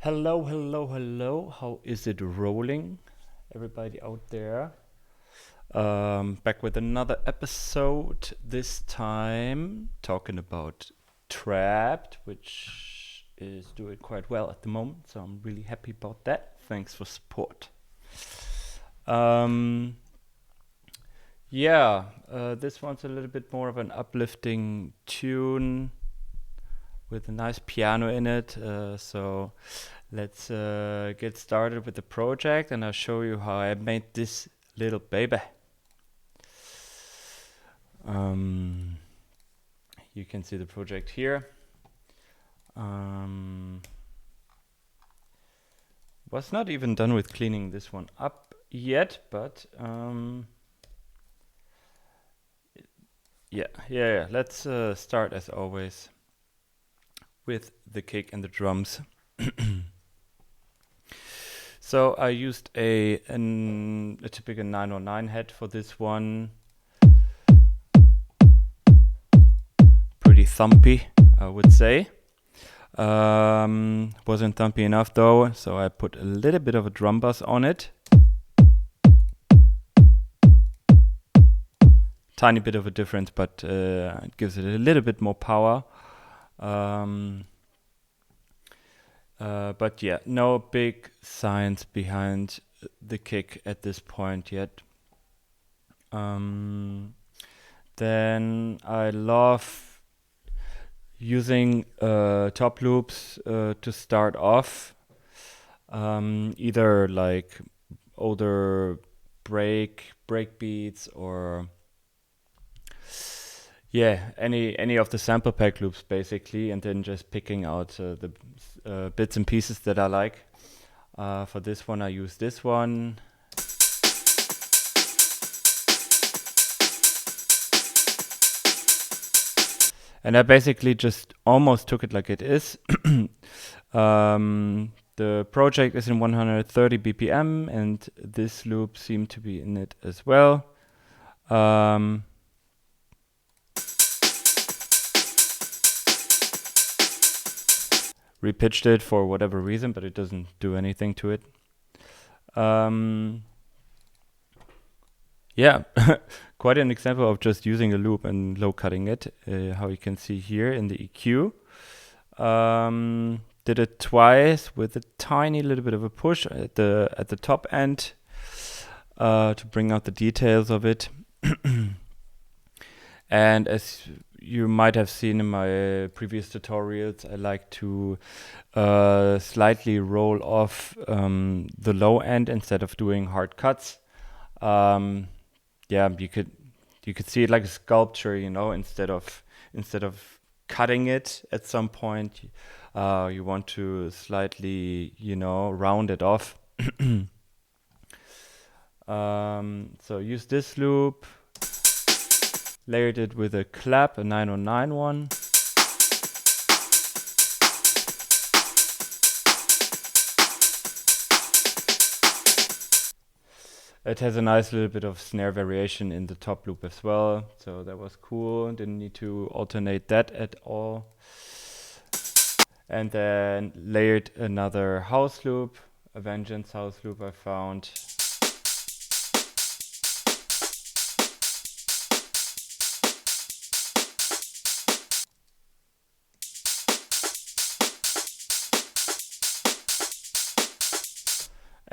Hello, hello, hello. How is it rolling, everybody out there? Back with another episode. This time talking about Trapped, which is doing quite well at the moment. So I'm really happy about that. Thanks for support. Um, this one's a little bit more of an uplifting tune with a nice piano in it. So let's get started with the project, and I'll show you how I made this little baby. You can see the project here. Was not even done with cleaning this one up yet, but yeah. Let's start as always with the kick and the drums. So I used a typical 909 head for this one. Pretty thumpy, I would say. Wasn't thumpy enough though, so I put a little bit of a drum bass on it. Tiny bit of a difference, but it gives it a little bit more power. But yeah, no big science behind the kick at this point yet. Then I love using top loops to start off. Either like older break beats or any of the sample pack loops basically, and then just picking out the bits and pieces that I like. For this one I use this one. And I basically just almost took it like it is. The project is in 130 BPM, and this loop seemed to be in it as well. Repitched it for whatever reason, but it doesn't do anything to it. Yeah, quite an example of just using a loop and low cutting it, how you can see here in the EQ. Did it twice with a tiny little bit of a push at the top end to bring out the details of it. And as you might have seen in my previous tutorials, I like to slightly roll off the low end instead of doing hard cuts. You could see it like a sculpture, instead of cutting it at some point, you want to slightly, round it off. So use this loop, layered it with a clap, a 909 one. It has a nice little bit of snare variation in the top loop as well, so that was cool. Didn't need to alternate that at all. And then layered another house loop, a Vengeance house loop I found.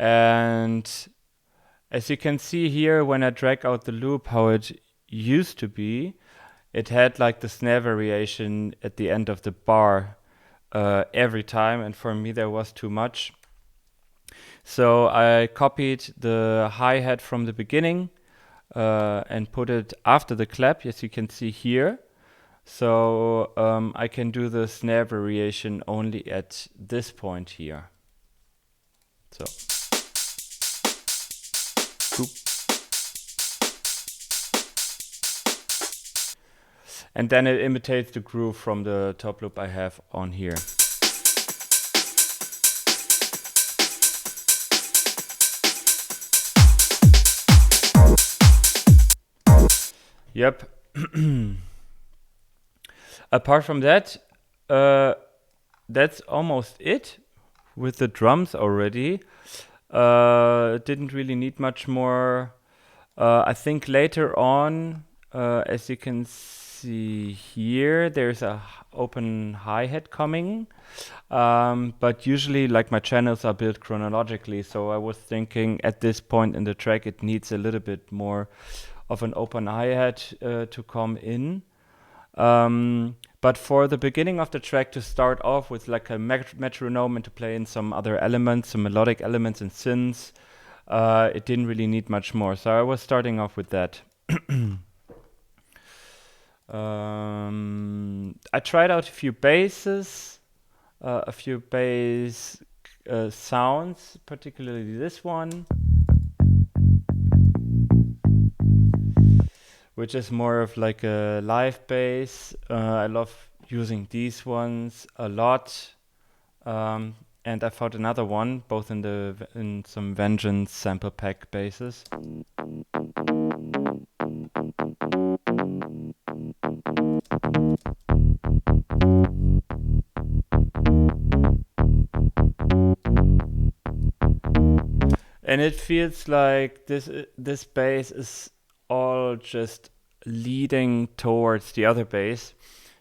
And as you can see here, when I drag out the loop, how it used to be, it had like the snare variation at the end of the bar every time, and for me there was too much. So I copied the hi-hat from the beginning and put it after the clap, as you can see here. So I can do the snare variation only at this point here. So. And then it imitates the groove from the top loop I have on here. Yep. Apart from that, that's almost it with the drums already. Didn't really need much more. I think later on, as you can see here, there's a open hi-hat coming. But usually, like, my channels are built chronologically, so I was thinking at this point in the track it needs a little bit more of an open hi-hat to come in. But for the beginning of the track, to start off with like a metronome and to play in some other elements, some melodic elements and synths, it didn't really need much more. So I was starting off with that. I tried out a few basses, a few bass sounds, particularly this one, which is more of like a live bass. I love using these ones a lot. And I found another one, both in some Vengeance sample pack basses. And it feels like this bass is all just leading towards the other bass,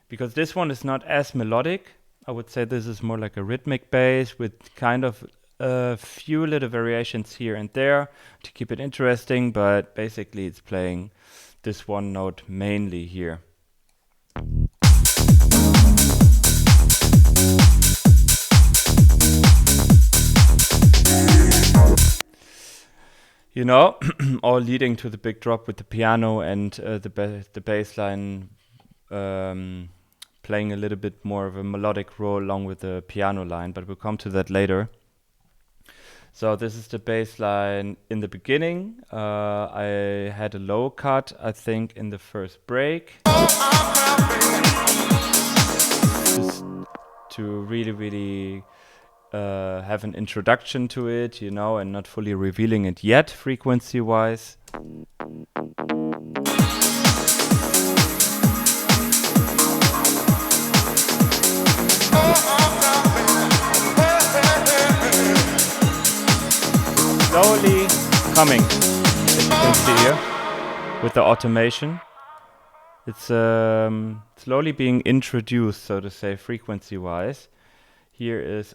because this one is not as melodic. I would say this is more like a rhythmic bass with kind of a few little variations here and there to keep it interesting, but basically it's playing this one note mainly here. You know, all leading to the big drop with the piano and the bass line playing a little bit more of a melodic role along with the piano line, but we'll come to that later. So this is the bass line in the beginning. I had a low cut, I think, in the first break, just to really have an introduction to it, you know, and not fully revealing it yet frequency-wise. Slowly coming, as you can see here, with the automation. It's slowly being introduced, so to say, frequency-wise. Here is,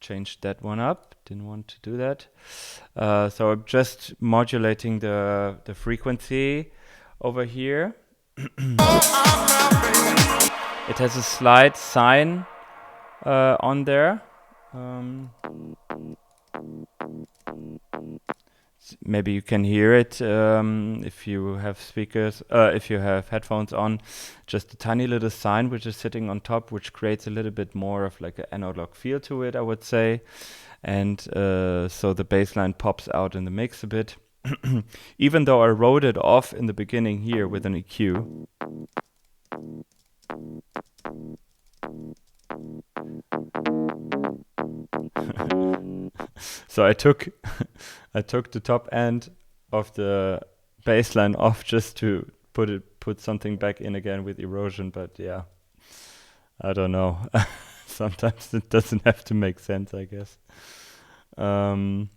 changed that one up, didn't want to do that. So I'm just modulating the frequency over here. It has a slight sine on there. Maybe you can hear it if you have speakers, if you have headphones on. Just a tiny little sine which is sitting on top, which creates a little bit more of like an analog feel to it, I would say. And so the bass line pops out in the mix a bit. Even though I wrote it off in the beginning here with an EQ. So I took the top end of the bass line off just to put something back in again with erosion, but yeah, I don't know. Sometimes it doesn't have to make sense, I guess. A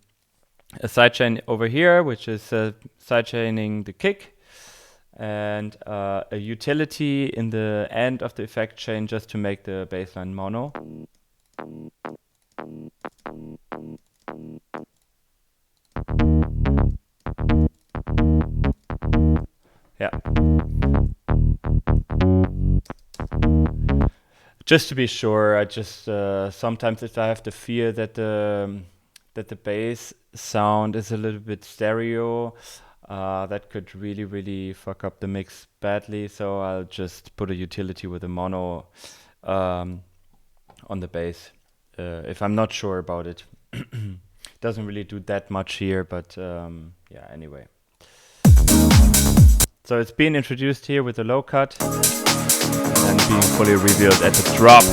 sidechain over here, which is sidechaining the kick, and a utility in the end of the effect chain just to make the bass line mono. Yeah. Just to be sure, I just sometimes if I have the fear that the bass sound is a little bit stereo, that could really fuck up the mix badly. So I'll just put a utility with a mono on the bass if I'm not sure about it. Doesn't really do that much here, but yeah, anyway. So it's being introduced here with a low cut and then being fully revealed at the drop.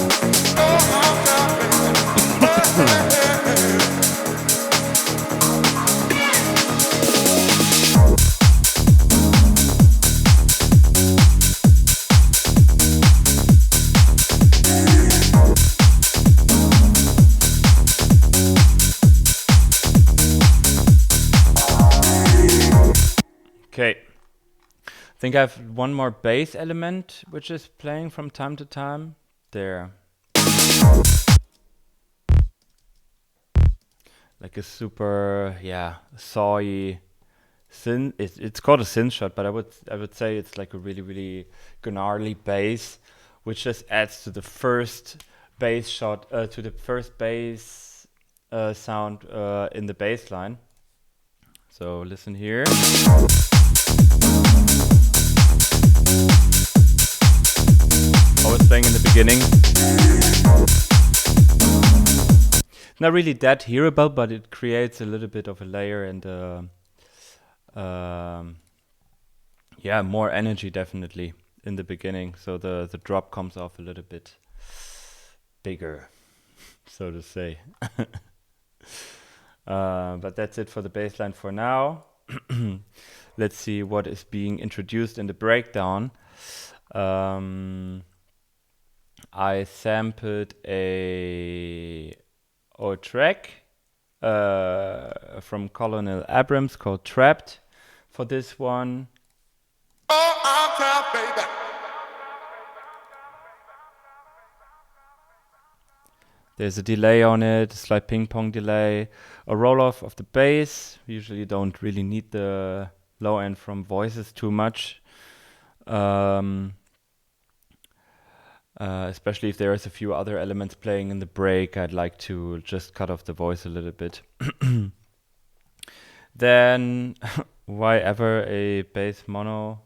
Okay. I think I have one more bass element which is playing from time to time. There. Like a super, sawy synth. It's called a synth shot, but I would say it's like a really, really gnarly bass, which just adds to the first bass shot, to the first bass sound in the bass line. So listen here. Always playing in the beginning. Not really that hearable, but it creates a little bit of a layer and more energy definitely in the beginning. So the drop comes off a little bit bigger, so to say. But that's it for the bass line for now. Let's see what is being introduced in the breakdown. I sampled a track from Colonel Abrams called Trapped for this one. Oh, I'm trapped, baby. There's a delay on it, a slight ping pong delay, a roll off of the bass. We usually don't really need the low end from voices too much. Especially if there's a few other elements playing in the break, I'd like to just cut off the voice a little bit. Then, why ever a bass mono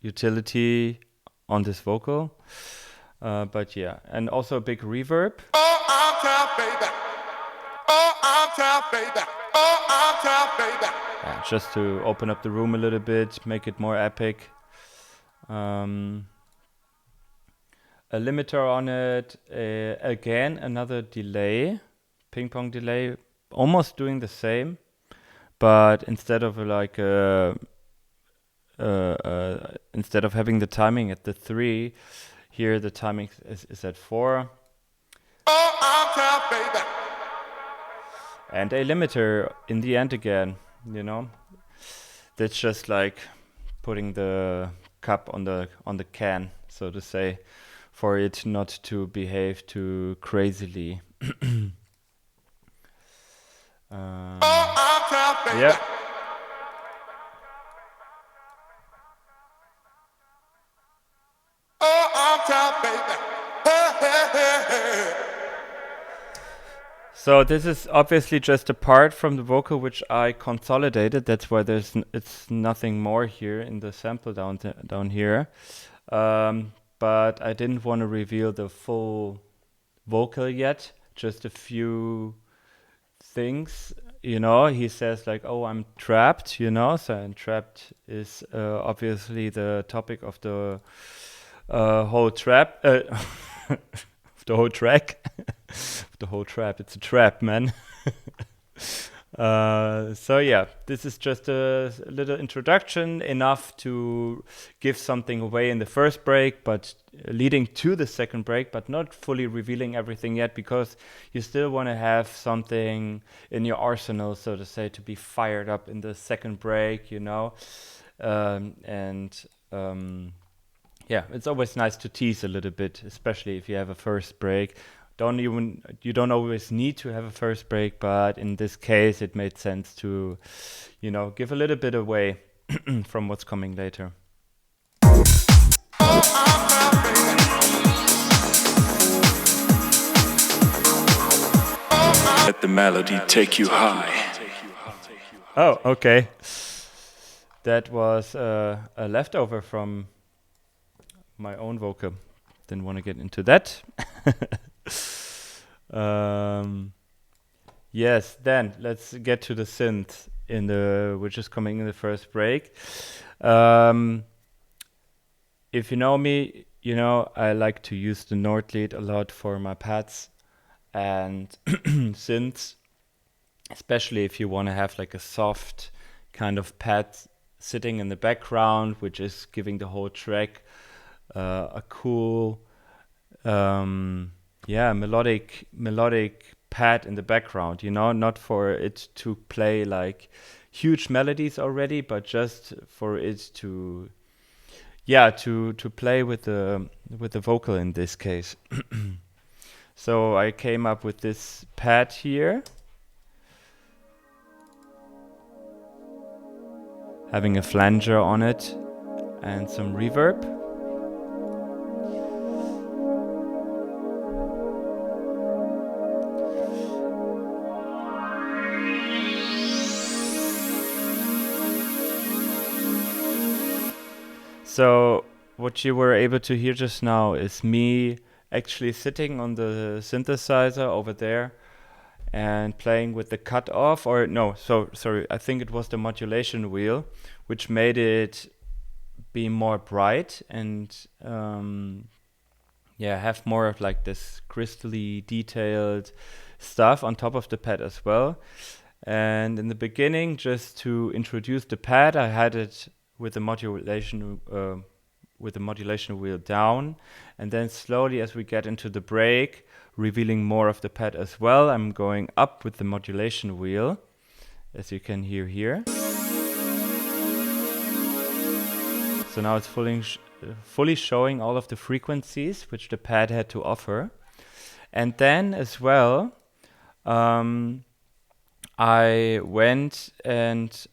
utility on this vocal? But yeah, and also a big reverb. Oh, I'm trapped, baby. Oh, I'm trapped, baby. Oh, I'm trapped, baby. Yeah, just to open up the room a little bit, make it more epic. A limiter on it, again another delay, ping pong delay, almost doing the same, but instead of instead of having the timing at the 3, here the timing is at 4. Oh, I'm trapped, baby. And a limiter in the end again, That's just like putting the cup on the can, so to say, for it not to behave too crazily. Yeah. So this is obviously just a part from the vocal which I consolidated. That's why it's nothing more here in the sample down here. But I didn't want to reveal the full vocal yet. Just a few things. He says like, "Oh, I'm trapped." So and trapped is obviously the topic of the whole trap. The whole track. The whole trap. It's a trap, man. So yeah, this is just a little introduction, enough to give something away in the first break, but leading to the second break, but not fully revealing everything yet, because you still want to have something in your arsenal, so to say, to be fired up in the second break, yeah, it's always nice to tease a little bit, especially if you have a first break. You don't always need to have a first break, but in this case it made sense to, give a little bit away from what's coming later. Let the melody take you high. Oh, okay. That was a leftover from my own vocal. Didn't want to get into that. Yes, then let's get to the synth which is coming in the first break. If you know me, I like to use the Nord lead a lot for my pads and synths, especially if you want to have like a soft kind of pad sitting in the background, which is giving the whole track a cool, melodic pad in the background, not for it to play like huge melodies already, but just for it to, yeah, to play with the vocal in this case. So I came up with this pad here, having a flanger on it and some reverb. So what you were able to hear just now is me actually sitting on the synthesizer over there and playing with the cutoff, or no, so sorry, I think it was the modulation wheel, which made it be more bright and yeah, have more of like this crystally detailed stuff on top of the pad as well. And in the beginning, just to introduce the pad, I had it with the modulation wheel down, and then slowly as we get into the break, revealing more of the pad as well, I'm going up with the modulation wheel, as you can hear here. So now it's fully showing all of the frequencies which the pad had to offer. And then as well, I went and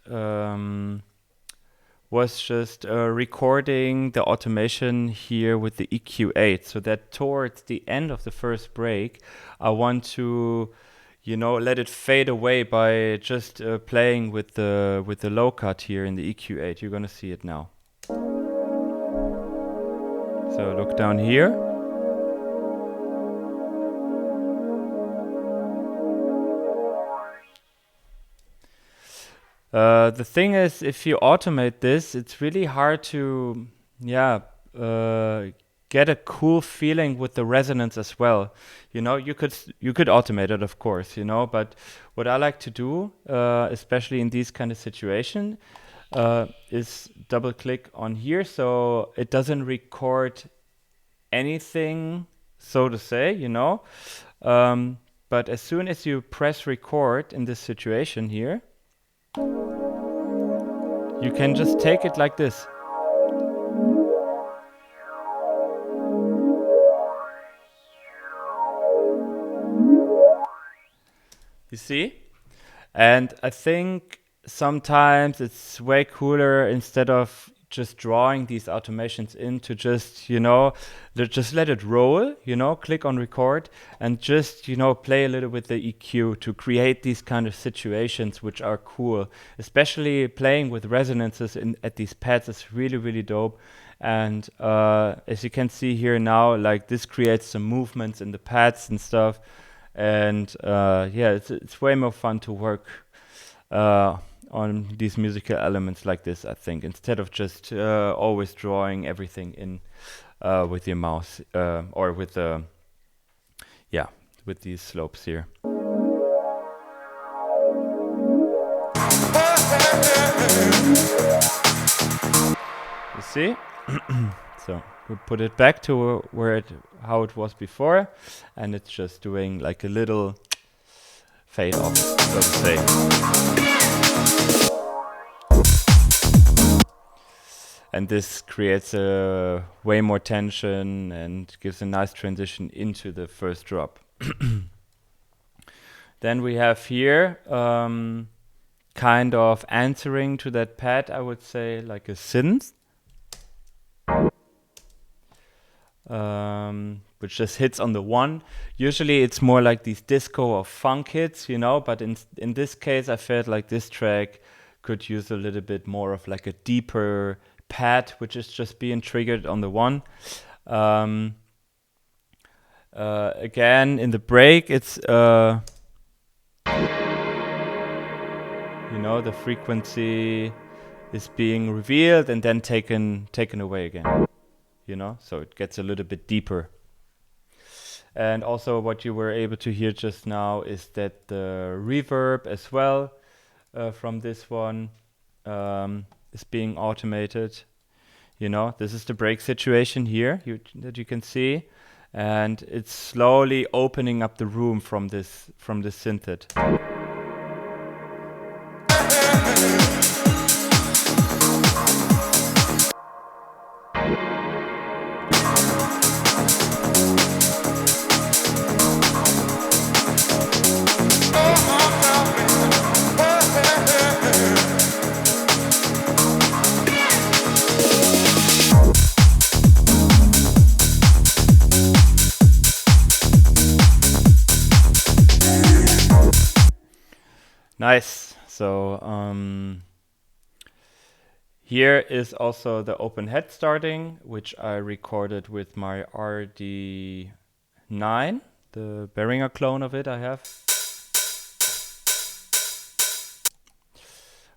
was just recording the automation here with the EQ8, so that towards the end of the first break, I want to, you know, let it fade away by just playing with the low cut here in the EQ8. You're gonna see it now. So look down here. The thing is, if you automate this, it's really hard to, get a cool feeling with the resonance as well. You know, you could automate it, of course, you know, but what I like to do, especially in these kind of situations, is double click on here, so it doesn't record anything, so to say, you know. But as soon as you press record in this situation here, you can just take it like this. You see? And I think sometimes it's way cooler, instead of just drawing these automations in, to just, you know, just let it roll, you know, click on record and just, you know, play a little with the EQ to create these kind of situations which are cool. Especially playing with resonances at these pads is really, really dope. And as you can see here now, like this creates some movements in the pads and stuff. And yeah, it's way more fun to work on these musical elements like this, I think, instead of just always drawing everything in with your mouse or with the with these slopes here. You see? So we put it back to how it was before, and it's just doing like a little fade off, so to say. And this creates a way more tension and gives a nice transition into the first drop. Then we have here kind of answering to that pad, I would say, like a synth. Which just hits on the one. Usually it's more like these disco or funk hits, you know, but in this case I felt like this track could use a little bit more of like a deeper pad, which is just being triggered on the one. Again, in the break, it's you know, the frequency is being revealed and then taken away again. You know, so it gets a little bit deeper. And also what you were able to hear just now is that the reverb as well from this one is being automated. You know, this is the break situation here that you can see, and it's slowly opening up the room from this synth. Nice. So here is also the open head starting, which I recorded with my RD9, the Behringer clone of it I have.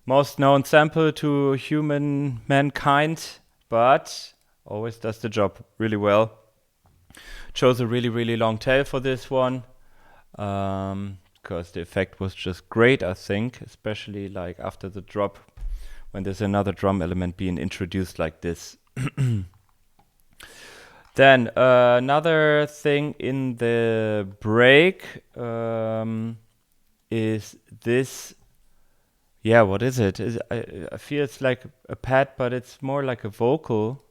Most known sample to human mankind, but always does the job really well. Chose a really, really long tail for this one, because the effect was just great, I think, especially like after the drop, when there's another drum element being introduced like this. Then another thing in the break is this. Yeah, what is it? I feel it's like a pad, but it's more like a vocal.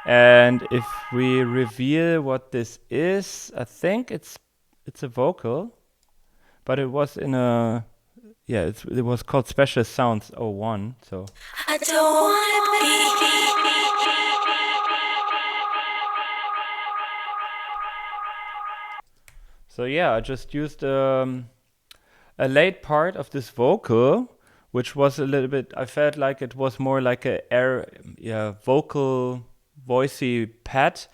And if we reveal what this is, I think it's a vocal, but it was in a it was called Special Sounds 01. So I don't wanna be. So yeah, I just used a late part of this vocal, which was a little bit. I felt like it was more like a vocal, voicey pad,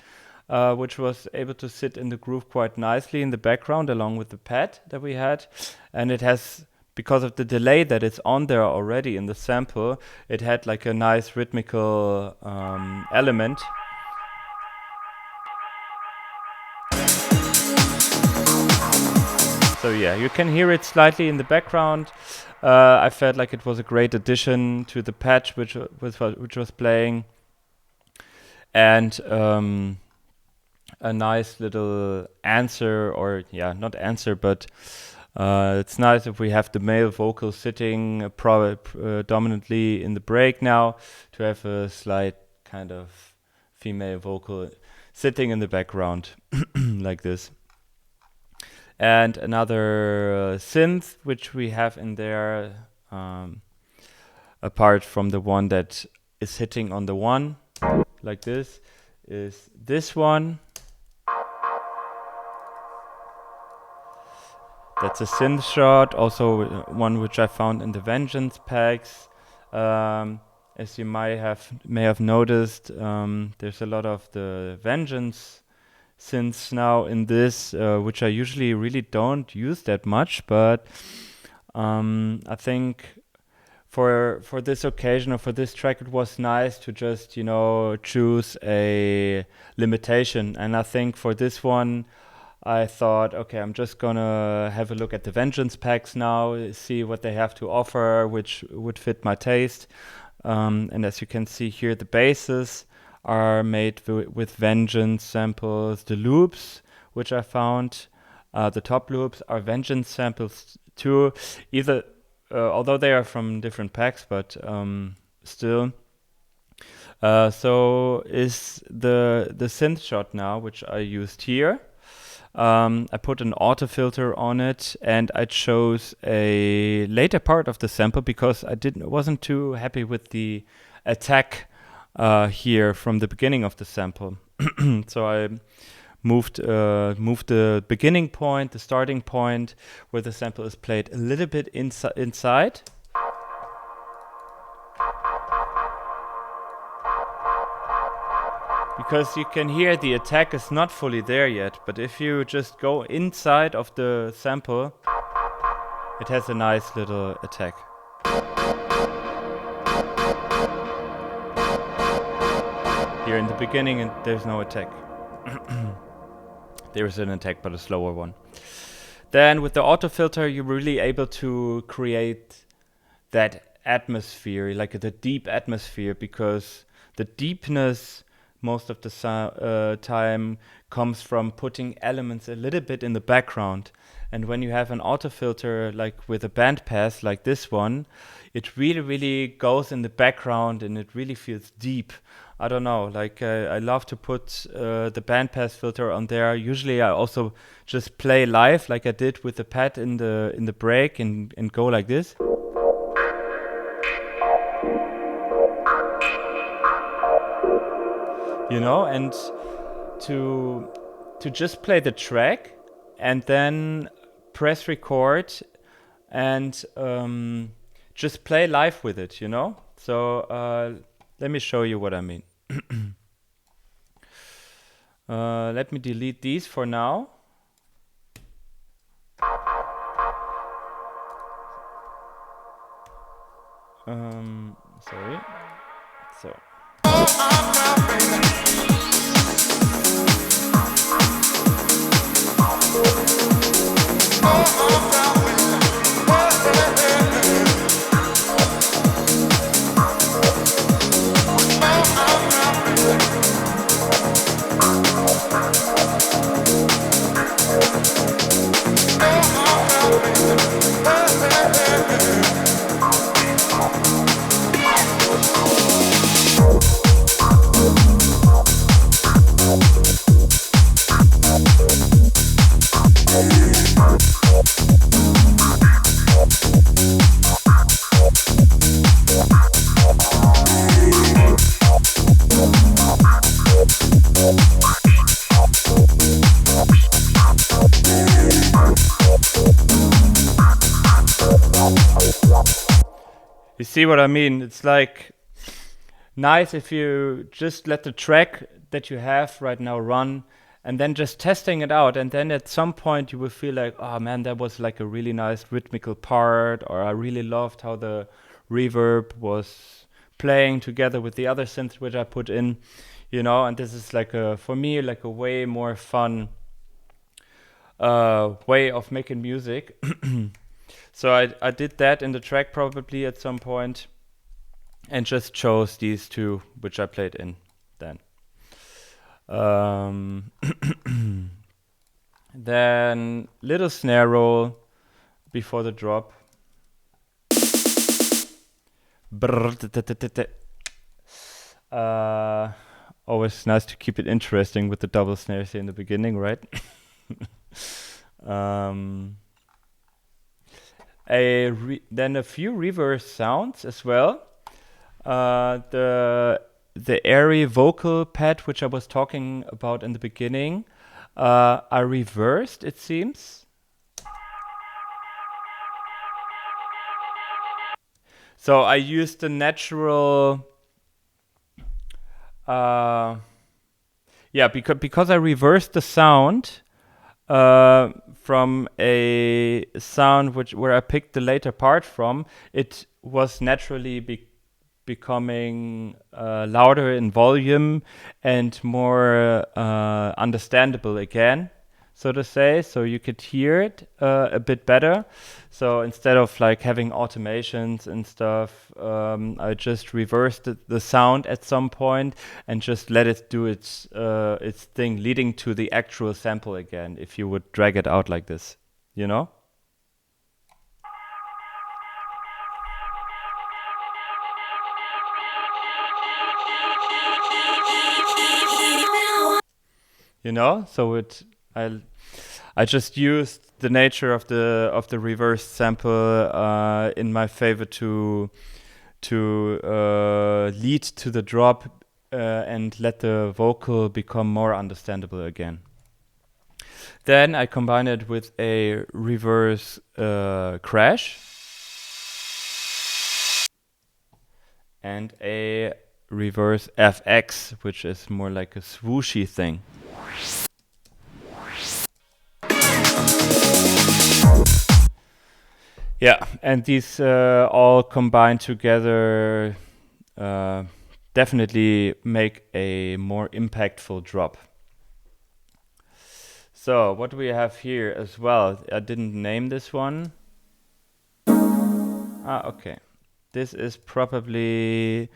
which was able to sit in the groove quite nicely in the background along with the pad that we had, and it has. Because of the delay that it's on there already in the sample, it had like a nice rhythmical element. So yeah, you can hear it slightly in the background. I felt like it was a great addition to the patch which was playing, and a nice little answer, or not answer, but it's nice if we have the male vocal sitting dominantly in the break now, to have a slight kind of female vocal sitting in the background like this. And another synth which we have in there, apart from the one that is hitting on the one like this, is this one. That's a synth shot, also one which I found in the Vengeance packs. As you may have noticed, there's a lot of the Vengeance synths now in this, which I usually really don't use that much, but I think for this occasion or for this track, it was nice to just choose a limitation. And I think for this one, I thought, okay, I'm just gonna have a look at the Vengeance packs now, see what they have to offer, which would fit my taste. And as you can see here, the basses are made with Vengeance samples. The loops, which I found, the top loops are Vengeance samples too. Either, although they are from different packs, but still. So is the synth shot now, which I used here. I put an auto filter on it, and I chose a later part of the sample because I wasn't too happy with the attack here from the beginning of the sample. So I moved the beginning point, the starting point, where the sample is played, a little bit inside. Because you can hear the attack is not fully there yet, but if you just go inside of the sample, it has a nice little attack. Here in the beginning, there's no attack. There is an attack, but a slower one. Then with the auto filter, you're really able to create that atmosphere, like the deep atmosphere, because the deepness most of the time comes from putting elements a little bit in the background. And when you have an auto filter, like with a band pass like this one, it really, really goes in the background and it really feels deep. I don't know, like I love to put the bandpass filter on there. Usually I also just play live like I did with the pad in the break and go like this. You know, and to just play the track and then press record and just play live with it, you know? So let me show you what I mean. Let me delete these for now. Sorry. So. You see what I mean? It's like nice if you just let the track that you have right now run and then just testing it out, and then at some point you will feel like, oh man, that was like a really nice rhythmical part, or I really loved how the reverb was playing together with the other synth which I put in, you know. And this is like a, for me, like a way more fun way of making music. So I did that in the track probably at some point, and just chose these two which I played in then. Then little snare roll before the drop. Always nice to keep it interesting with the double snares here in the beginning, right? Then a few reverse sounds as well. The airy vocal pad which I was talking about in the beginning, I reversed, it seems. So I used the natural, because I reversed the sound from a sound where I picked the later part from, it was naturally becoming louder in volume and more understandable again, so to say. So you could hear it a bit better. So instead of like having automations and stuff, I just reversed the sound at some point and just let it do its thing, leading to the actual sample again, if you would drag it out like this, you know? You know, so I just used the nature of the reverse sample in my favor to lead to the drop and let the vocal become more understandable again. Then I combine it with a reverse crash and a reverse FX, which is more like a swooshy thing. Yeah, and these all combined together definitely make a more impactful drop. So what do we have here as well? I didn't name this one. Okay. This is probably,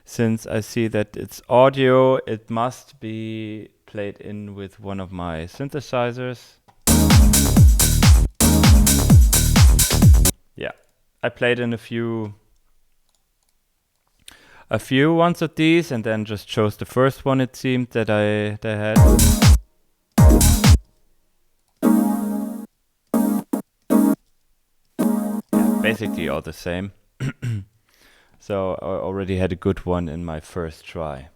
since I see that it's audio, it must be played in with one of my synthesizers. Yeah, I played in a few ones of these, and then just chose the first one, it seemed, that I had. Yeah, basically all the same. So I already had a good one in my first try.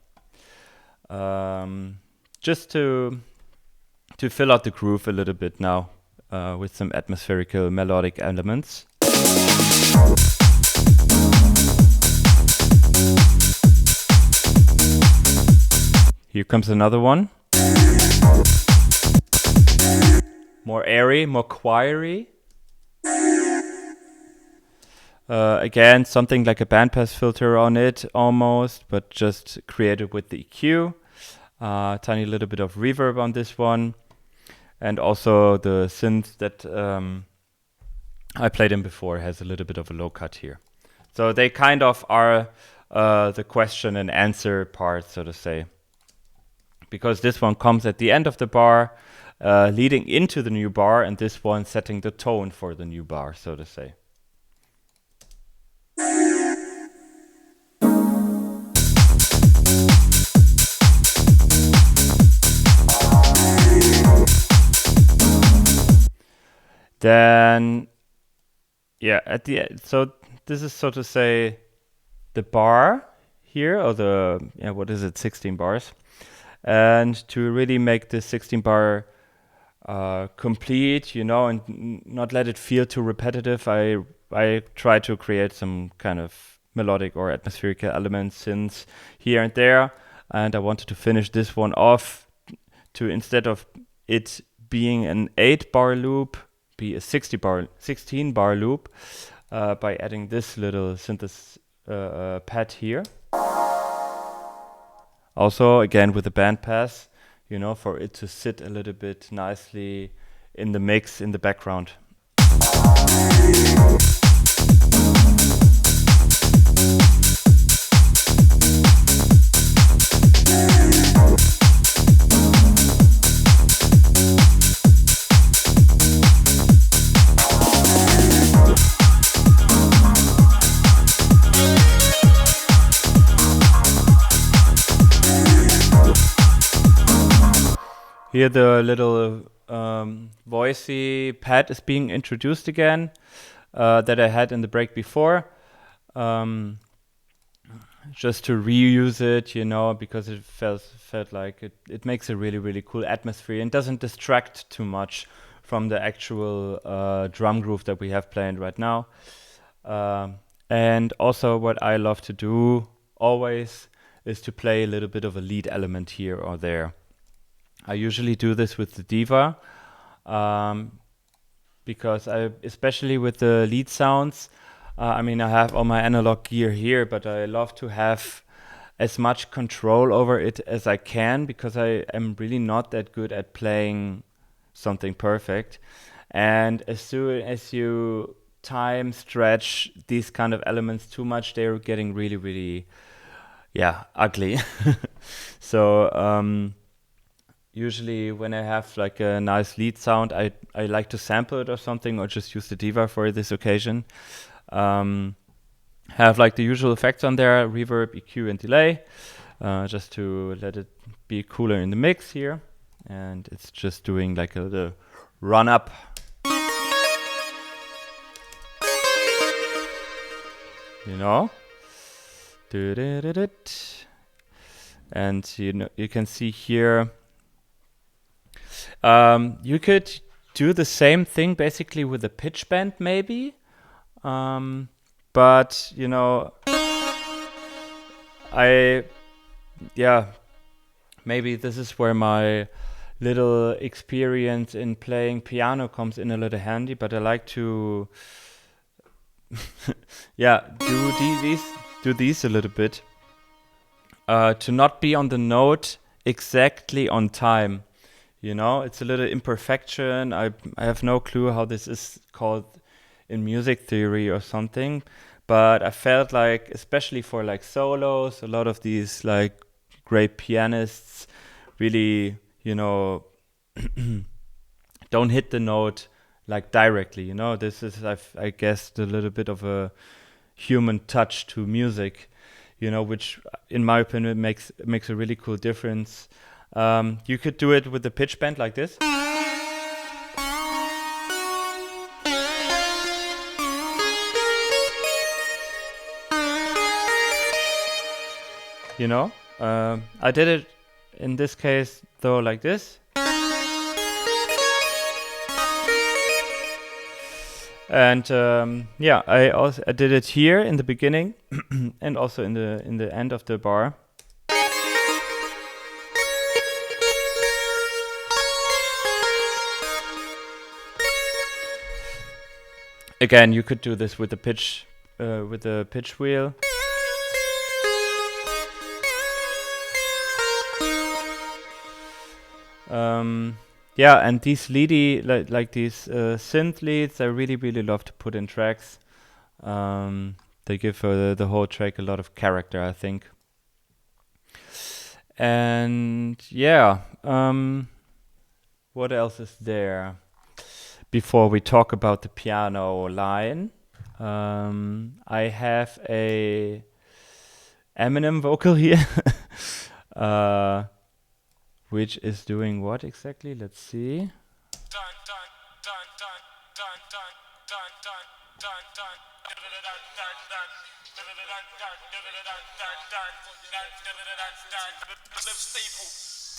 Just to to fill out the groove a little bit now with some atmospherical melodic elements. Here comes another one. More airy, more choiry. Again, something like a bandpass filter on it almost, but just created with the EQ. Tiny little bit of reverb on this one. And also the synth that I played in before has a little bit of a low cut here. So they kind of are the question and answer part, so to say. Because this one comes at the end of the bar, leading into the new bar, and this one setting the tone for the new bar, so to say. Then, yeah, at the end, so this is, so to say, the bar here, or the, what is it, 16 bars. And to really make this 16 bar complete, and not let it feel too repetitive, I try to create some kind of melodic or atmospheric elements, synths here and there. And I wanted to finish this one off to, instead of it being an 8-bar loop, be a 16-bar loop by adding this little synthesis pad here. Also, again, with the bandpass, for it to sit a little bit nicely in the mix in the background. Here the little voicey pad is being introduced again that I had in the break before. Just to reuse it, because it felt like it makes a really, really cool atmosphere and doesn't distract too much from the actual drum groove that we have playing right now. And also what I love to do always is to play a little bit of a lead element here or there. I usually do this with the Diva, because especially with the lead sounds, I have all my analog gear here, but I love to have as much control over it as I can, because I am really not that good at playing something perfect. And as soon as you time stretch these kind of elements too much, they're getting really, really, ugly. So, usually when I have like a nice lead sound, I like to sample it or something, or just use the Diva for this occasion. Have like the usual effects on there, reverb, EQ, and delay, just to let it be cooler in the mix here. And it's just doing like a little run up. And you can see here, you could do the same thing basically with a pitch bend maybe, but maybe this is where my little experience in playing piano comes in a little handy. But I like to do these a little bit, to not be on the note exactly on time. It's a little imperfection. I have no clue how this is called in music theory or something, but I felt like, especially for like solos, a lot of these like great pianists really, don't hit the note like directly. This is, I guess, a little bit of a human touch to music, which in my opinion makes a really cool difference. You could do it with the pitch bend like this. I did it in this case though like this. And yeah, I did it here in the beginning and also in the end of the bar. Again, you could do this with the pitch wheel. Yeah, and these leady, like these synth leads, I really, really love to put in tracks. They give the whole track a lot of character, I think. And yeah, what else is there? Before we talk about the piano line, I have a Eminem vocal here. Which is doing what exactly? Let's see.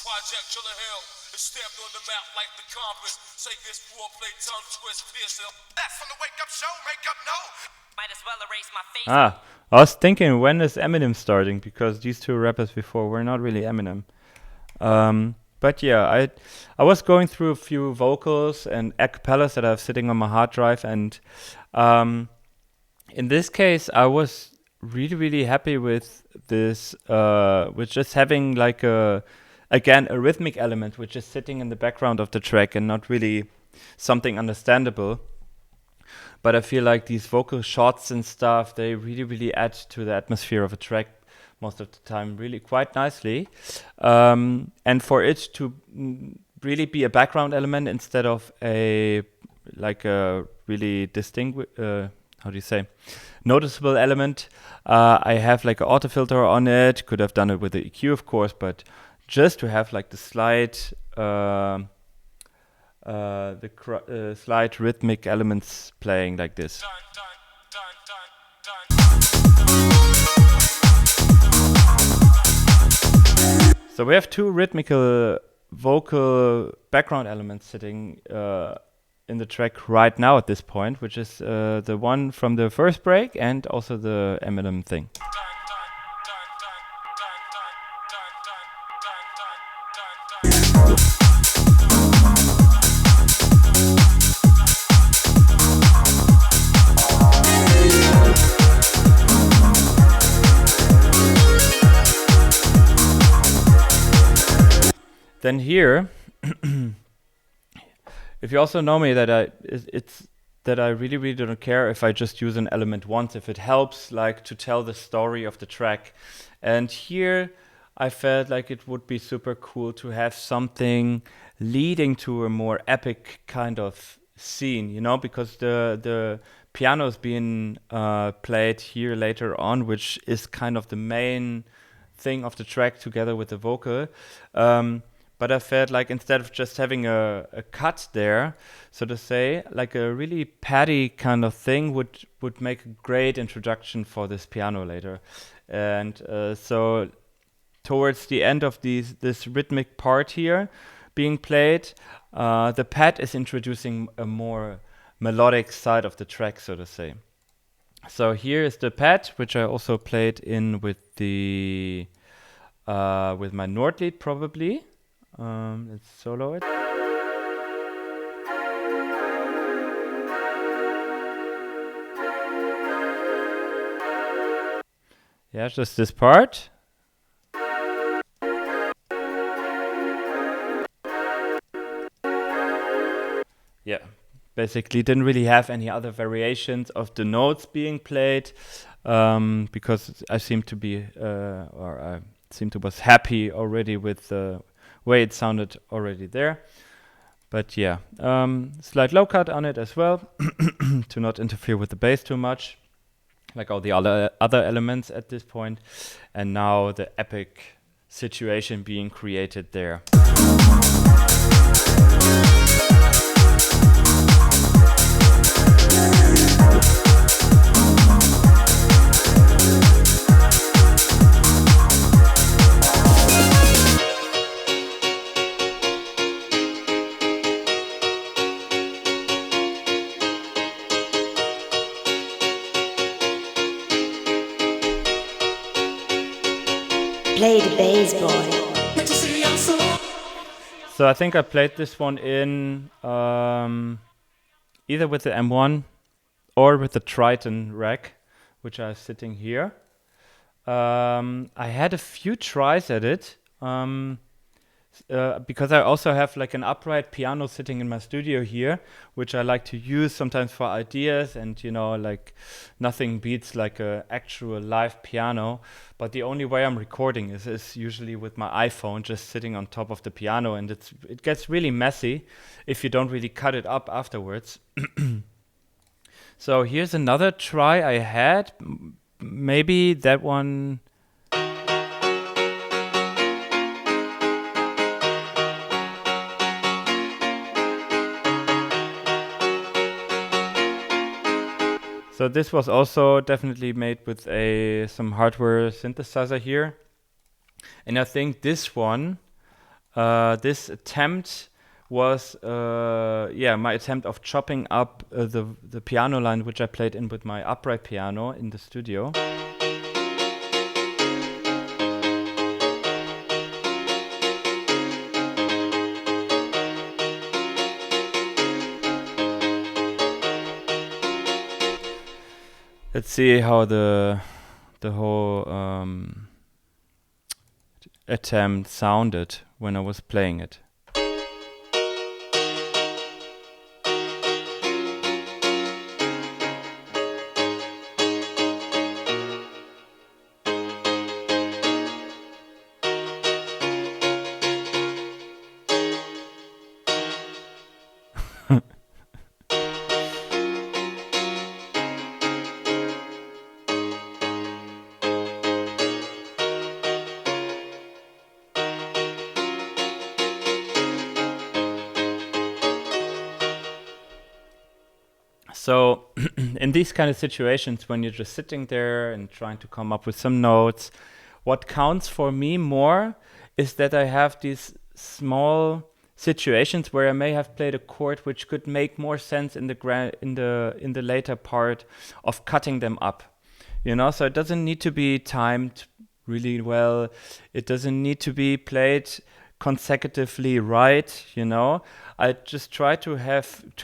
Project Chiller Hill is stamped on the map like the compass. Say this foreplay, tongue twist, pierce it. That's from the wake up show, make up no. Might as well erase my face. I was thinking, when is Eminem starting? Because these two rappers before were not really Eminem. But yeah, I was going through a few vocals and acapellas that I have sitting on my hard drive, and in this case, I was really, really happy with this, with just having like a rhythmic element which is sitting in the background of the track and not really something understandable. But I feel like these vocal shots and stuff, they really, really add to the atmosphere of a track most of the time really quite nicely. And for it to really be a background element instead of a really noticeable element, I have like an auto filter on it. Could have done it with the EQ, of course, but just to have like the slight slight rhythmic elements playing like this. So we have two rhythmical vocal background elements sitting in the track right now at this point, which is the one from the first break and also the Eminem thing. Then here, if you also know me, that I really, really don't care if I just use an element once, if it helps like to tell the story of the track. And here I felt like it would be super cool to have something leading to a more epic kind of scene, you know, because the piano is being played here later on, which is kind of the main thing of the track together with the vocal. But I felt like instead of just having a cut there, so to say, like a really paddy kind of thing would make a great introduction for this piano later. And so towards the end of this rhythmic part here being played, the pad is introducing a more melodic side of the track, so to say. So here is the pad, which I also played in with the with my Nord lead probably. Let's solo it. Yeah, just this part. Yeah, basically didn't really have any other variations of the notes being played, because I seemed to be, was happy already with the way it sounded already there. But yeah, slight low cut on it as well to not interfere with the bass too much, like all the other elements at this point. And now the epic situation being created there. Play the bass, boy. So I think I played this one in either with the M1 or with the Triton rack, which are sitting here. I had a few tries at it because I also have like an upright piano sitting in my studio here, which I like to use sometimes for ideas, and like nothing beats like a actual live piano. But the only way I'm recording is usually with my iPhone just sitting on top of the piano, and it gets really messy if you don't really cut it up afterwards. So here's another try I had. Maybe that one. So this was also definitely made with some hardware synthesizer here. And I think this one, this attempt was my attempt of chopping up the piano line which I played in with my upright piano in the studio. Let's see how the whole attempt sounded when I was playing it. So in these kind of situations, when you're just sitting there and trying to come up with some notes, what counts for me more is that I have these small situations where I may have played a chord which could make more sense in the later part of cutting them up. So it doesn't need to be timed really well. It doesn't need to be played consecutively right. I just try to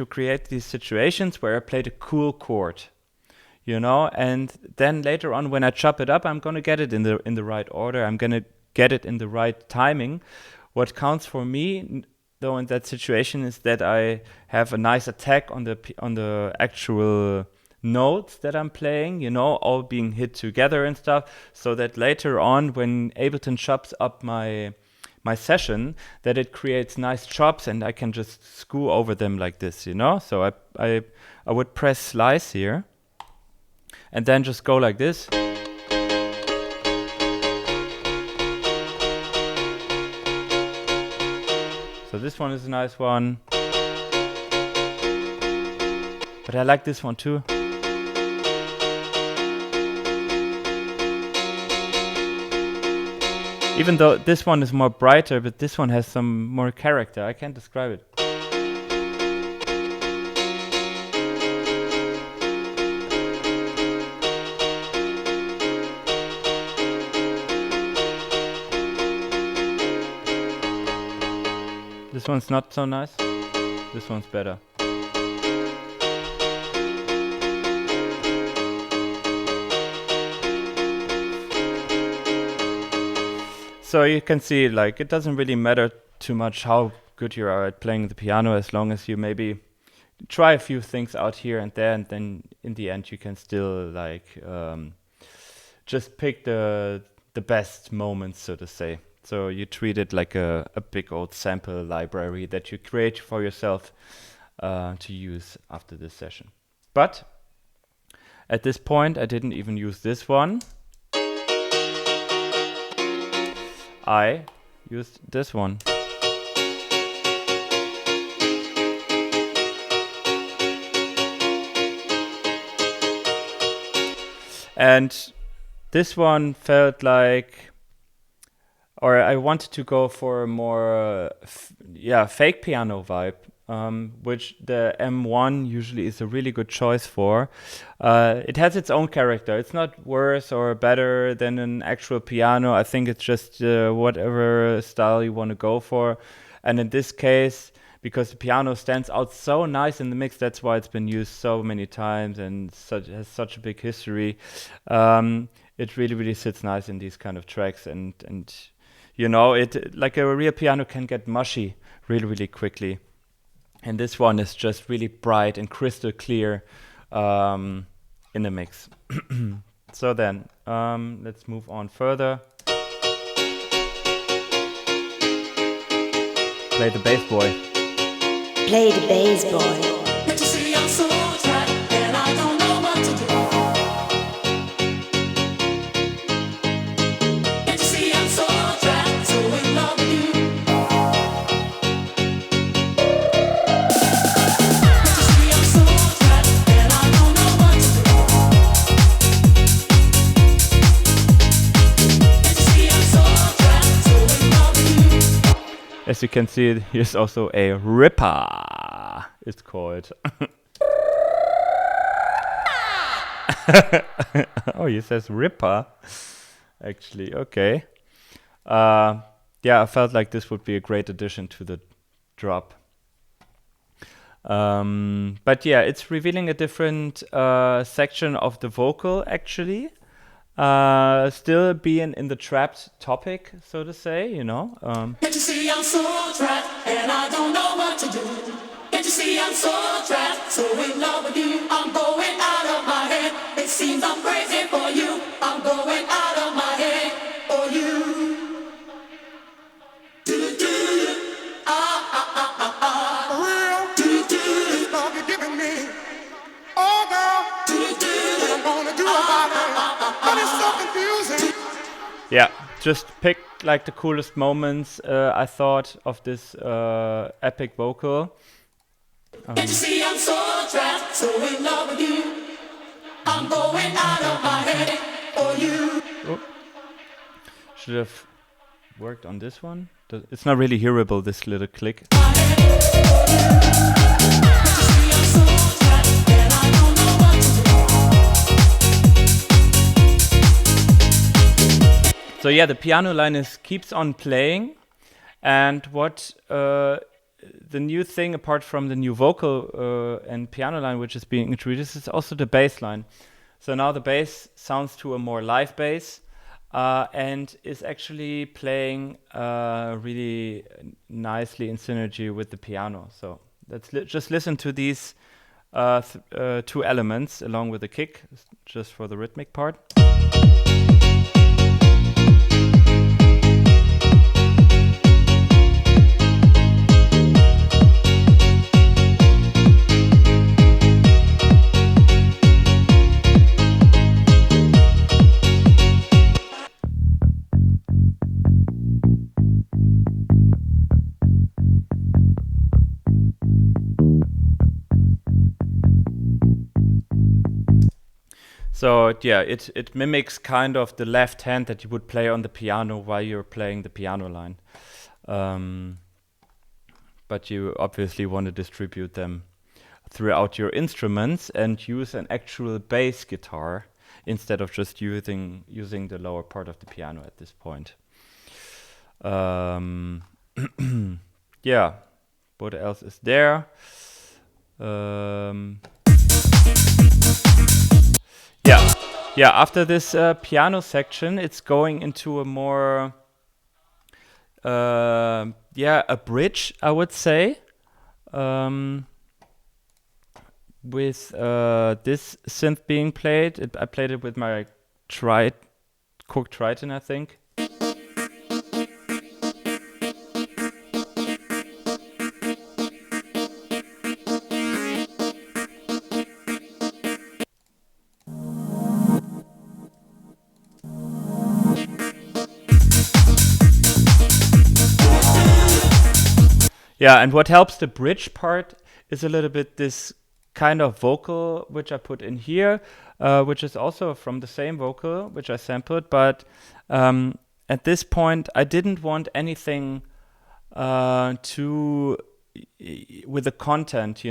create these situations where I played a cool chord, and then later on when I chop it up, I'm gonna get it in the right order. I'm gonna get it in the right timing. What counts for me, though, in that situation is that I have a nice attack on the actual notes that I'm playing, all being hit together and stuff, so that later on when Ableton chops up my session, that it creates nice chops and I can just screw over them like this, So I would press slice here and then just go like this. So this one is a nice one. But I like this one too. Even though this one is more brighter, but this one has some more character. I can't describe it. This one's not so nice. This one's better. So you can see, like, it doesn't really matter too much how good you are at playing the piano, as long as you maybe try a few things out here and there, and then in the end you can still like just pick the best moments, so to say. So you treat it like a big old sample library that you create for yourself to use after this session. But at this point I didn't even use this one. I used this one. And this one felt like, or I wanted to go for a more fake piano vibe which the M1 usually is a really good choice for. It has its own character. It's not worse or better than an actual piano. I think it's just whatever style you want to go for. And in this case, because the piano stands out so nice in the mix, that's why it's been used so many times and has such a big history. It really, really sits nice in these kind of tracks, and you know, it like a real piano can get mushy really, really quickly. And this one is just really bright and crystal clear in the mix. So then, let's move on further. Play the bass boy. Play the bass boy. As you can see, here's also a ripper, it's called. Oh, he says ripper, actually, okay. Yeah, I felt like this would be a great addition to the drop. But yeah, it's revealing a different section of the vocal, actually. Still being in the trapped topic, so to say, you know. Can't you see I'm so trapped and I don't know what to do? Can't you see I'm so trapped, so in love with you? I'm going out of my head. It seems I'm crazy for you. I'm going out of my head for you. Do-do-do. Real do-do-do love you're giving me. Oh girl, do-do-do. What I'm gonna do about it? But it's so confusing. Yeah, just pick like the coolest moments I thought of this epic vocal. Can't you see I'm so trapped, so in love with you? I'm going out of my head for you. Oh. Should have worked on this one. It's not really hearable, this little click. So yeah, the piano line keeps on playing, and what the new thing, apart from the new vocal and piano line which is being introduced, is also the bass line. So now the bass sounds to a more live bass, and is actually playing really nicely in synergy with the piano. So let's just listen to these two elements along with the kick, just for the rhythmic part. So yeah, it mimics kind of the left hand that you would play on the piano while you're playing the piano line. But you obviously want to distribute them throughout your instruments and use an actual bass guitar instead of just using the lower part of the piano at this point. Yeah, what else is there? Yeah. After this piano section, it's going into a more, a bridge, I would say, with this synth being played. I played it with my Korg Triton, I think. Yeah, and what helps the bridge part is a little bit this kind of vocal which I put in here, which is also from the same vocal which I sampled, but at this point I didn't want anything too with the content,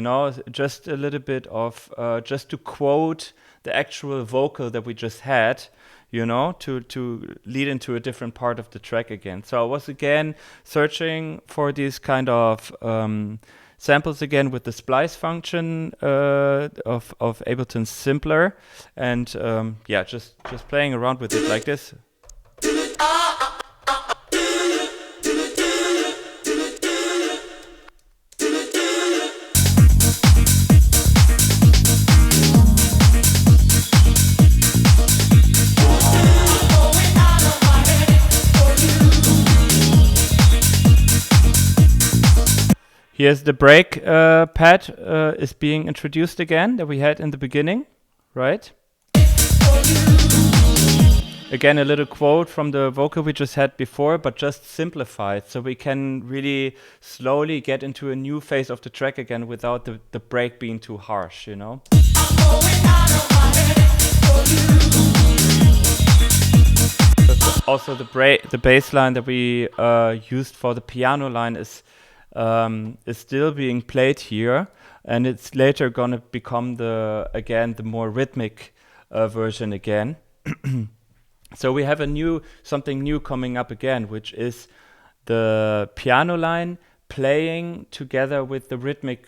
just a little bit of just to quote the actual vocal that we just had, to lead into a different part of the track again. So I was again searching for these kind of samples again with the splice function of Ableton Simpler, and just playing around with it like this. Here's the break pad is being introduced again that we had in the beginning, right? Again, a little quote from the vocal we just had before, but just simplified, so we can really slowly get into a new phase of the track again without the break being too harsh, Also, the bass line that we used for the piano line is still being played here, and it's later gonna become the more rhythmic version again. So we have something new coming up again, which is the piano line playing together with the rhythmic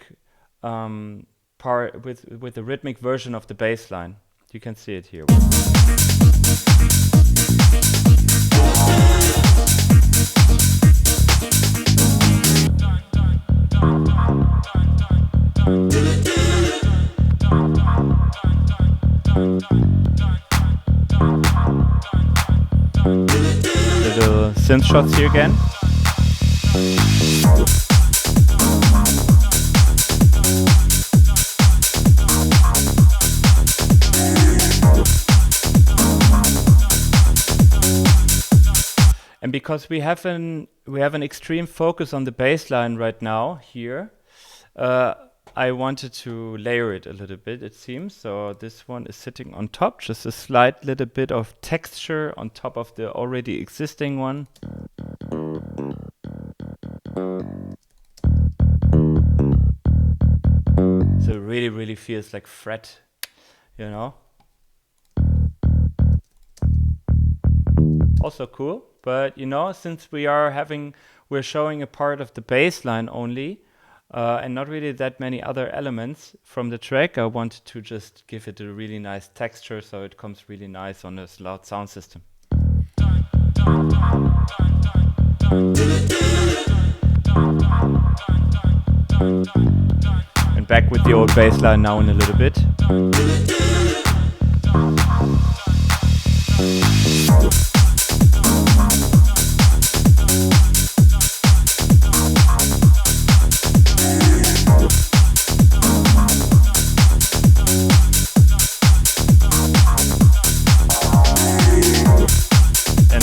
part, with the rhythmic version of the bass line. You can see it here. Little synth shots here again. And because we have an extreme focus on the bass line right now here, I wanted to layer it a little bit, it seems. So this one is sitting on top, just a slight little bit of texture on top of the already existing one. So it really, really feels like fret, Also cool, but since we're showing a part of the bass line only, and not really that many other elements from the track, I wanted to just give it a really nice texture so it comes really nice on this loud sound system. And back with the old bass line now in a little bit.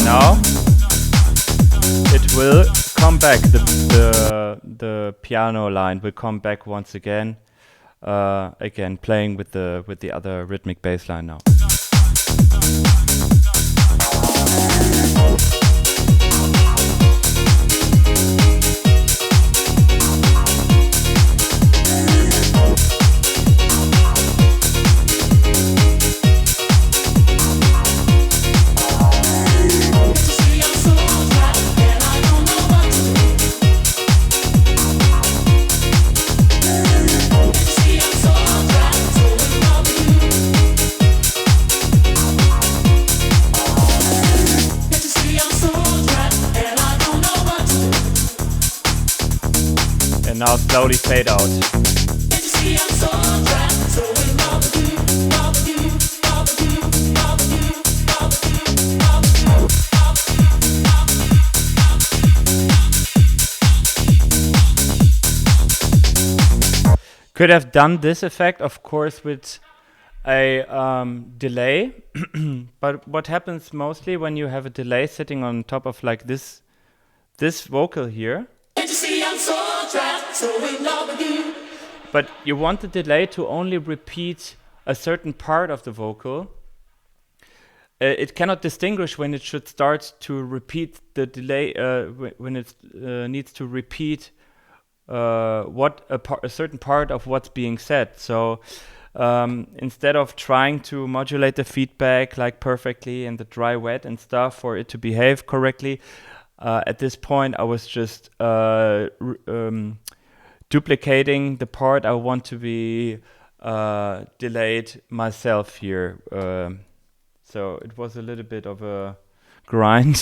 Now it will come back. The piano line will come back once again. Again, playing with the other rhythmic bass line now. Now slowly fade out. Could have done this effect, of course, with a delay, but what happens mostly when you have a delay sitting on top of like this vocal here? But you want the delay to only repeat a certain part of the vocal. It cannot distinguish when it should start to repeat the delay, when it needs to repeat a certain part of what's being said. So instead of trying to modulate the feedback like perfectly and the dry wet and stuff for it to behave correctly, at this point I was just duplicating the part I want to be delayed myself here. So it was a little bit of a grind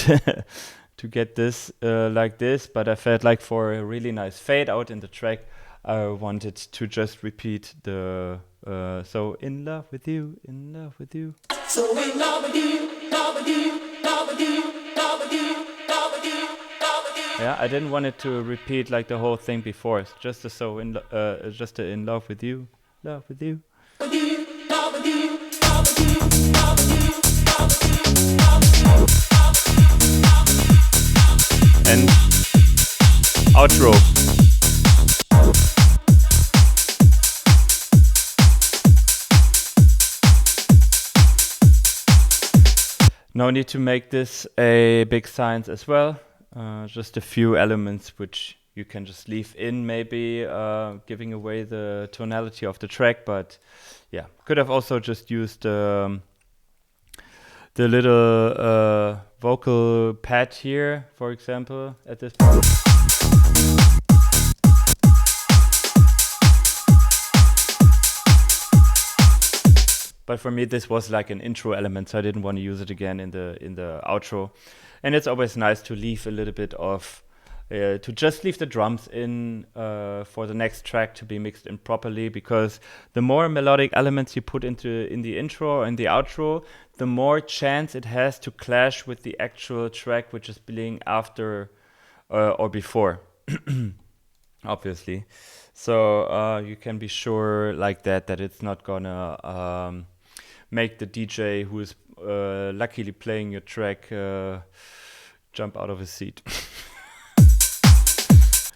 to get this like this, but I felt like for a really nice fade out in the track, I wanted to just repeat the so in love with you, in love with you. So in love with you, love with you, love with you, love with you, love with you, love with you. Yeah, I didn't want it to repeat like the whole thing before. It's just a so in just a in love with you, love with you. With you, love with you, love with you, love with you, love with you, love with you, love with you. And outro. No need to make this a big science as well. Just a few elements which you can just leave in, maybe giving away the tonality of the track. But yeah, could have also just used the little vocal pad here, for example, at this point. But for me, this was like an intro element, so I didn't want to use it again in the outro. And it's always nice to leave a little bit of, to just leave the drums in for the next track to be mixed in properly, because the more melodic elements you put in the intro or in the outro, the more chance it has to clash with the actual track which is playing after or before, obviously. So you can be sure like that it's not gonna make the DJ who is luckily playing your track jump out of his seat.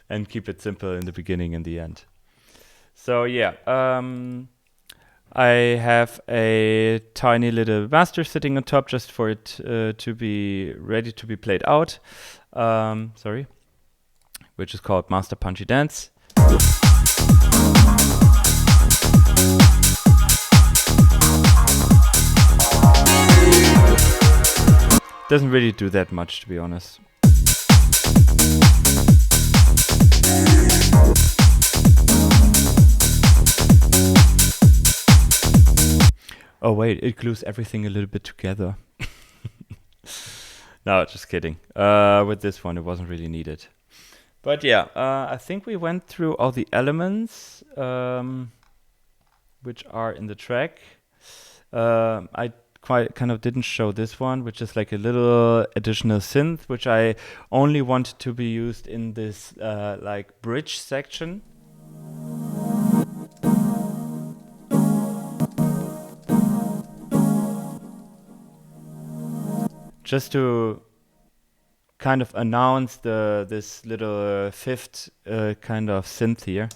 And keep it simple in the beginning and the end. So yeah, I have a tiny little master sitting on top just for it to be ready to be played out. Which is called Master Punchy Dance. Doesn't really do that much, to be honest. Oh wait, it glues everything a little bit together. No, just kidding. With this one, it wasn't really needed. But yeah, I think we went through all the elements which are in the track. I kind of didn't show this one, which is like a little additional synth, which I only wanted to be used in this like bridge section. Just to kind of announce this little fifth kind of synth here.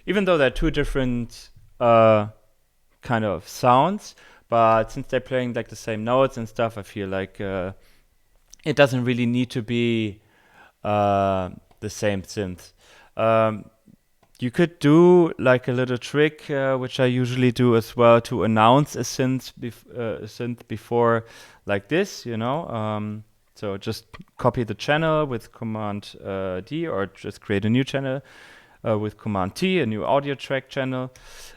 Even though they're two different kind of sounds, but since they're playing like the same notes and stuff, I feel like it doesn't really need to be the same synth. You could do like a little trick, which I usually do as well, to announce a synth before, like this, you know. So just copy the channel with Command D, or just create a new channel with Command T, a new audio track channel.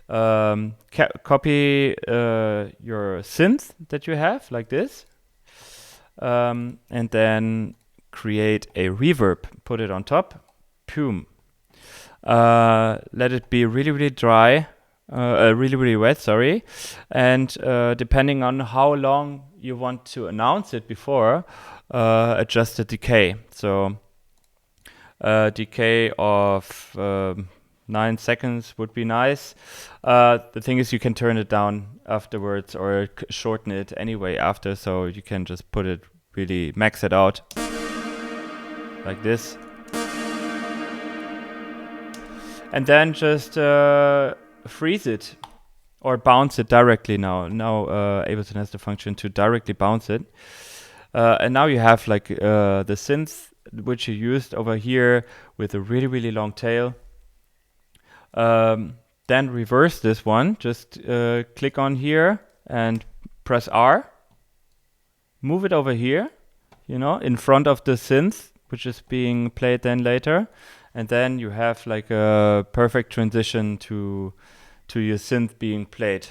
Copy your synth that you have, like this, and then create a reverb, put it on top, boom. Let it be really, really dry, really, really wet, sorry. And depending on how long you want to announce it before, adjust the decay. So decay of 9 seconds would be nice. The thing is, you can turn it down afterwards or shorten it anyway after, so you can just put it really, max it out like this. And then just freeze it or bounce it directly now. Now Ableton has the function to directly bounce it. And now you have like the synth which you used over here with a really, really long tail. Then reverse this one. Just click on here and press R. Move it over here, you know, in front of the synth, which is being played then later. And then you have like a perfect transition to your synth being played.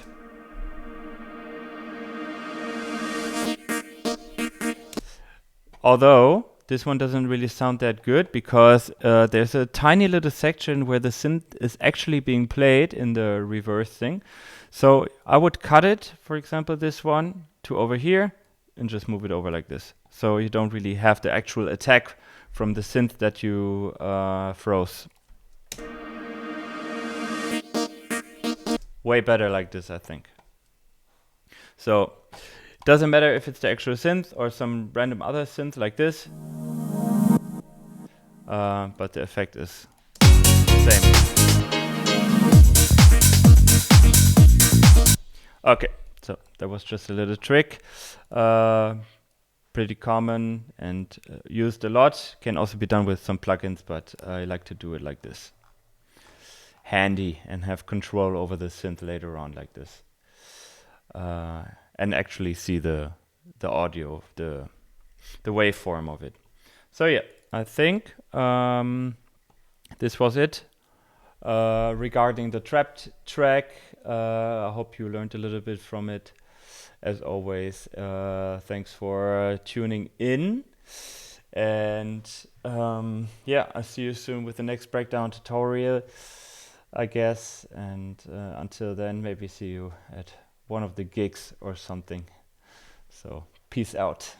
Although this one doesn't really sound that good because there's a tiny little section where the synth is actually being played in the reverse thing. So I would cut it, for example, this one to over here and just move it over like this. So you don't really have the actual attack from the synth that you froze. Way better like this, I think. So it doesn't matter if it's the actual synth or some random other synth like this, but the effect is the same. Okay, so that was just a little trick. Pretty common and used a lot. Can also be done with some plugins, but I like to do it like this. Handy and have control over the synth later on like this. And actually see the audio, the waveform of it. So yeah, I think this was it regarding the trapped track. I hope you learned a little bit from it. As always, thanks for tuning in. And yeah, I'll see you soon with the next breakdown tutorial, I guess. And until then, maybe see you at one of the gigs or something. So peace out.